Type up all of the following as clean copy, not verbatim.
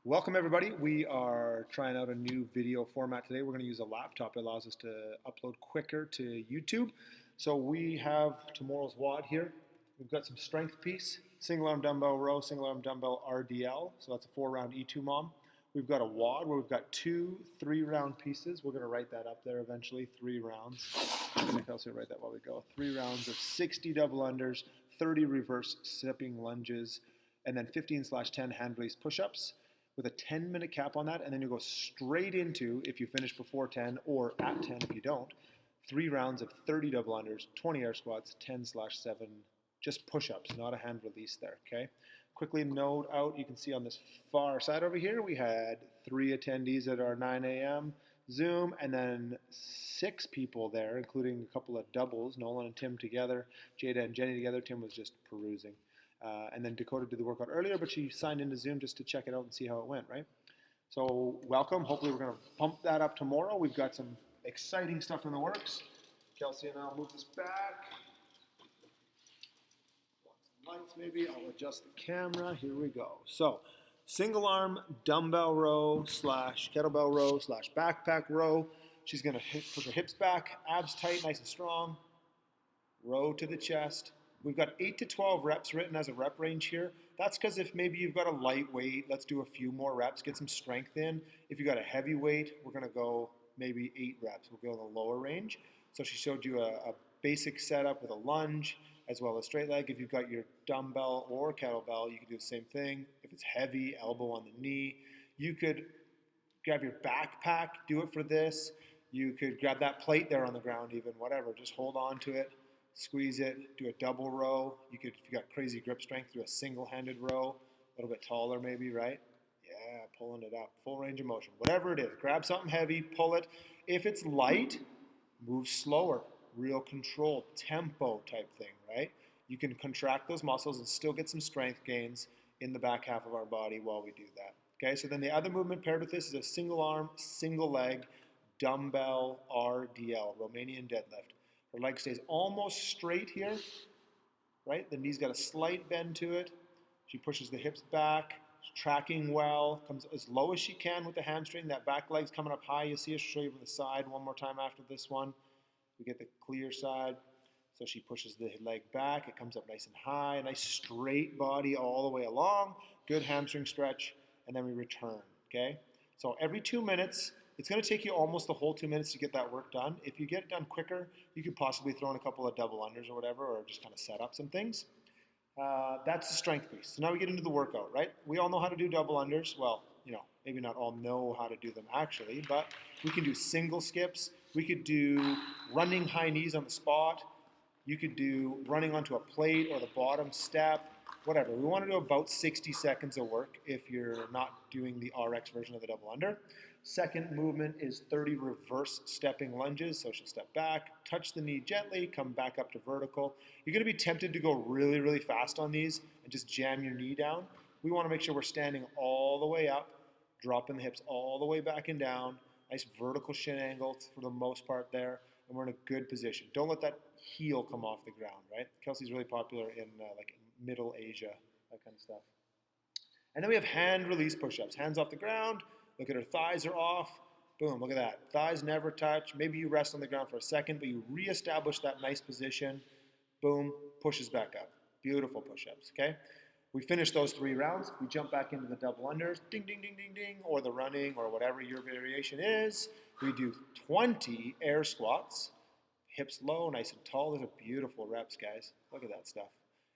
Welcome everybody. We are trying out a new video format today. We're going to use a laptop. It allows us to upload quicker to YouTube. So we have tomorrow's WOD here. We've got some strength piece, single arm dumbbell row, single arm dumbbell RDL. So that's a 4-round E2 mom. We've got a WOD where we've got 2 3-round pieces. We're going to write that up there eventually, 3 rounds. Kelsey will write that while we go. 3 rounds of 60 double unders, 30 reverse stepping lunges, and then 15/10 hand release push-ups, with a 10-minute cap on that, and then you go straight into, if you finish before 10 or at 10 if you don't, 3 rounds of 30 double unders, 20 air squats, 10/7, just push-ups, not a hand release there, okay? Quickly note out, you can see on this far side over here, we had 3 attendees at our 9 a.m. Zoom, and then 6 people there, including a couple of doubles, Nolan and Tim together, Jada and Jenny together. Tim was just perusing. And then Dakota did the workout earlier, but she signed into Zoom just to check it out and see how it went, right? So welcome. Hopefully we're going to pump that up tomorrow. We've got some exciting stuff in the works. Kelsey and I'll move this back. Lights maybe. I'll adjust the camera. Here we go. So single arm dumbbell row / kettlebell row / backpack row. She's going to put her hips back, abs tight, nice and strong. Row to the chest. We've got 8 to 12 reps written as a rep range here. That's because if maybe you've got a light weight, let's do a few more reps, get some strength in. If you've got a heavy weight, we're going to go maybe 8 reps. We'll go in the lower range. So she showed you a basic setup with a lunge as well as straight leg. If you've got your dumbbell or kettlebell, you can do the same thing. If it's heavy, elbow on the knee. You could grab your backpack, do it for this. You could grab that plate there on the ground even, whatever. Just hold on to it. Squeeze it, do a double row. You could, if you got crazy grip strength, do a single-handed row, a little bit taller maybe, right? Yeah, pulling it up, full range of motion. Whatever it is, grab something heavy, pull it. If it's light, move slower, real controlled, tempo type thing, right? You can contract those muscles and still get some strength gains in the back half of our body while we do that. Okay, so then the other movement paired with this is a single arm, single leg, dumbbell RDL, Romanian deadlift. Her leg stays almost straight here, right? The knee's got a slight bend to it. She pushes the hips back, tracking well, comes as low as she can with the hamstring. That back leg's coming up high. You'll see her show you from the side one more time after this one. We get the clear side. So she pushes the leg back. It comes up nice and high. A nice straight body all the way along. Good hamstring stretch. And then we return, okay? So every 2 minutes, it's going to take you almost the whole 2 minutes to get that work done. If you get it done quicker, you could possibly throw in a couple of double unders or whatever, or just kind of set up some things. That's the strength piece. So now we get into the workout, right? We all know how to do double unders. Well, maybe not all know how to do them actually, but we can do single skips. We could do running high knees on the spot. You could do running onto a plate or the bottom step, whatever. We want to do about 60 seconds of work if you're not doing the RX version of the double under. Second movement is 30 reverse stepping lunges. So she'll step back, touch the knee gently, come back up to vertical. You're going to be tempted to go really, really fast on these and just jam your knee down. We want to make sure we're standing all the way up, dropping the hips all the way back and down. Nice vertical shin angle for the most part there. And we're in a good position. Don't let that heel come off the ground, right? Kelsey's really popular in like Middle Asia, that kind of stuff. And then we have hand release push-ups. Hands off the ground. Look at her thighs are off. Boom, look at that. Thighs never touch. Maybe you rest on the ground for a second, but you reestablish that nice position. Boom, pushes back up. Beautiful push-ups, okay? We finish those 3 rounds. We jump back into the double unders. Ding, ding, ding, ding, ding. Or the running or whatever your variation is. We do 20 air squats. Hips low, nice and tall. Those are beautiful reps, guys. Look at that stuff.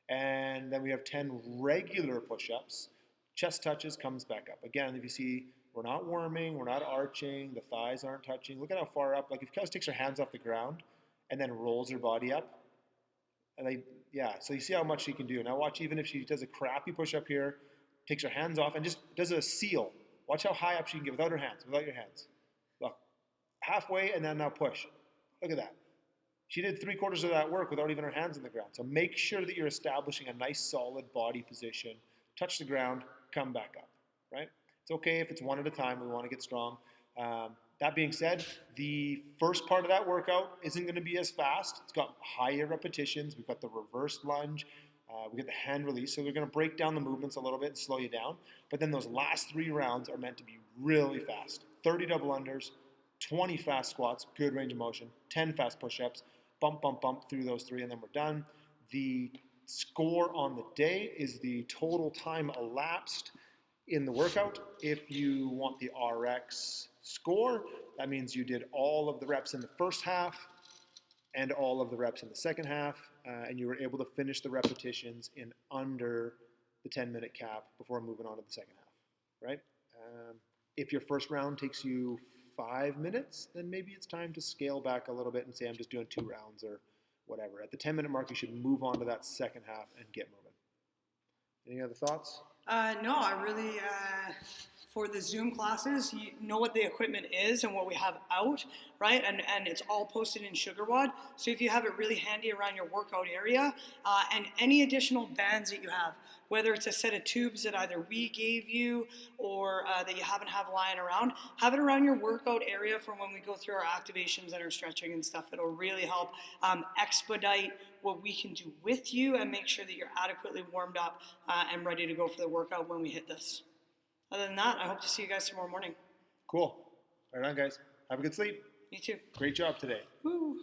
And then we have 10 regular push-ups. Chest touches, comes back up. Again, if you see, we're not worming, we're not arching, the thighs aren't touching. Look at how far up. Like if Kelsey takes her hands off the ground and then rolls her body up, and so you see how much she can do. Now watch, even if she does a crappy push-up here, takes her hands off and just does a seal. Watch how high up she can get without her hands, without your hands. Look, halfway and then now push. Look at that. She did 3/4 of that work without even her hands on the ground. So make sure that you're establishing a nice solid body position. Touch the ground, come back up, right? It's okay if it's one at a time. We want to get strong. That being said, the first part of that workout isn't going to be as fast. It's got higher repetitions. We've got the reverse lunge. We get the hand release, so they're going to break down the movements a little bit and slow you down. But then those last 3 rounds are meant to be really fast. 30 double unders, 20 fast squats, good range of motion, 10 fast push-ups, bump, bump, bump through those 3, and then we're done. The score on the day is the total time elapsed in the workout. If you want the RX score, that means you did all of the reps in the first half and all of the reps in the second half, and you were able to finish the repetitions in under the 10-minute cap before moving on to the second half, right? If your first round takes you 5 minutes, then maybe it's time to scale back a little bit and say I'm just doing 2 rounds or whatever. At the 10-minute mark, you should move on to that second half and get moving. Any other thoughts? No, I really, for the Zoom classes, you know what the equipment is and what we have out, right? And it's all posted in SugarWOD. So if you have it really handy around your workout area, and any additional bands that you have, whether it's a set of tubes that either we gave you or that you haven't have lying around, have it around your workout area for when we go through our activations and our stretching and stuff. It'll really help expedite what we can do with you and make sure that you're adequately warmed up and ready to go for the workout when we hit this. Other than that, I hope to see you guys tomorrow morning. Cool. Right on, guys. Have a good sleep. You too. Great job today. Woo.